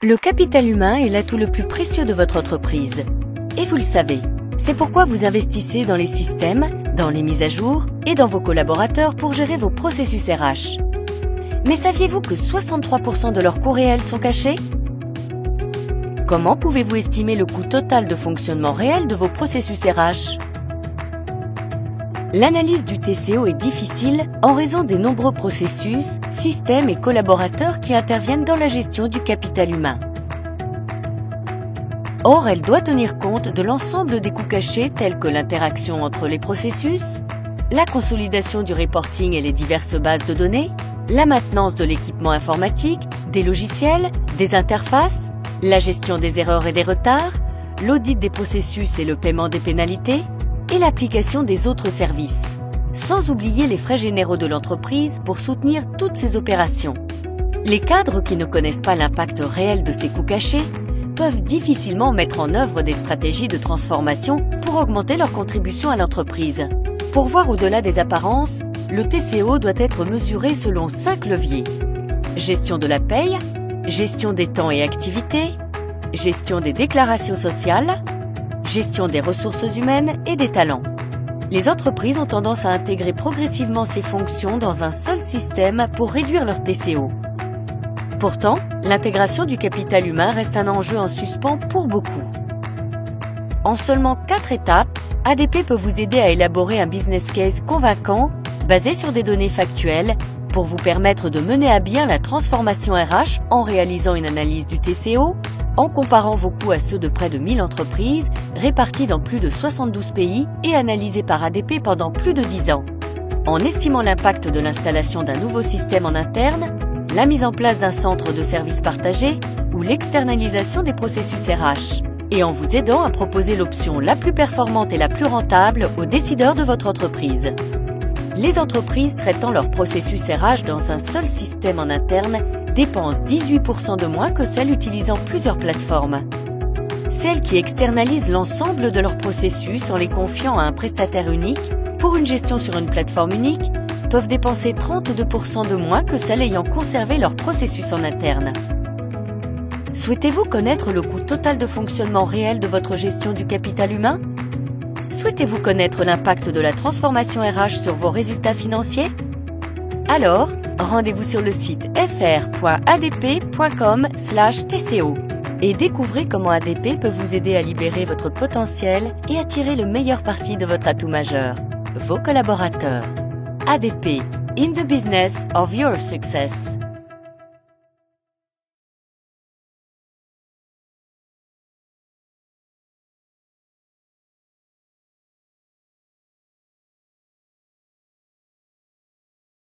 Le capital humain est l'atout le plus précieux de votre entreprise. Et vous le savez, c'est pourquoi vous investissez dans les systèmes, dans les mises à jour et dans vos collaborateurs pour gérer vos processus RH. Mais saviez-vous que 63% de leurs coûts réels sont cachés? Comment pouvez-vous estimer le coût total de fonctionnement réel de vos processus RH? L'analyse du TCO est difficile en raison des nombreux processus, systèmes et collaborateurs qui interviennent dans la gestion du capital humain. Or, elle doit tenir compte de l'ensemble des coûts cachés tels que l'interaction entre les processus, la consolidation du reporting et les diverses bases de données, la maintenance de l'équipement informatique, des logiciels, des interfaces, la gestion des erreurs et des retards, l'audit des processus et le paiement des pénalités, et l'application des autres services, sans oublier les frais généraux de l'entreprise pour soutenir toutes ces opérations. Les cadres qui ne connaissent pas l'impact réel de ces coûts cachés peuvent difficilement mettre en œuvre des stratégies de transformation pour augmenter leur contribution à l'entreprise. Pour voir au-delà des apparences, le TCO doit être mesuré selon 5 leviers. Gestion de la paye, gestion des temps et activités, gestion des déclarations sociales, gestion des ressources humaines et des talents. Les entreprises ont tendance à intégrer progressivement ces fonctions dans un seul système pour réduire leur TCO. Pourtant, l'intégration du capital humain reste un enjeu en suspens pour beaucoup. En seulement 4 étapes, ADP peut vous aider à élaborer un business case convaincant, basé sur des données factuelles, pour vous permettre de mener à bien la transformation RH en réalisant une analyse du TCO, en comparant vos coûts à ceux de près de 1000 entreprises, réparties dans plus de 72 pays et analysés par ADP pendant plus de 10 ans. En estimant l'impact de l'installation d'un nouveau système en interne, la mise en place d'un centre de services partagé ou l'externalisation des processus RH. Et en vous aidant à proposer l'option la plus performante et la plus rentable aux décideurs de votre entreprise. Les entreprises traitant leur processus RH dans un seul système en interne dépensent 18% de moins que celles utilisant plusieurs plateformes. Celles qui externalisent l'ensemble de leur processus en les confiant à un prestataire unique pour une gestion sur une plateforme unique peuvent dépenser 32% de moins que celles ayant conservé leur processus en interne. Souhaitez-vous connaître le coût total de fonctionnement réel de votre gestion du capital humain? Souhaitez-vous connaître l'impact de la transformation RH sur vos résultats financiers? Alors, rendez-vous sur le site fr.adp.com/tco et découvrez comment ADP peut vous aider à libérer votre potentiel et à tirer le meilleur parti de votre atout majeur, vos collaborateurs. ADP, in the business of your success.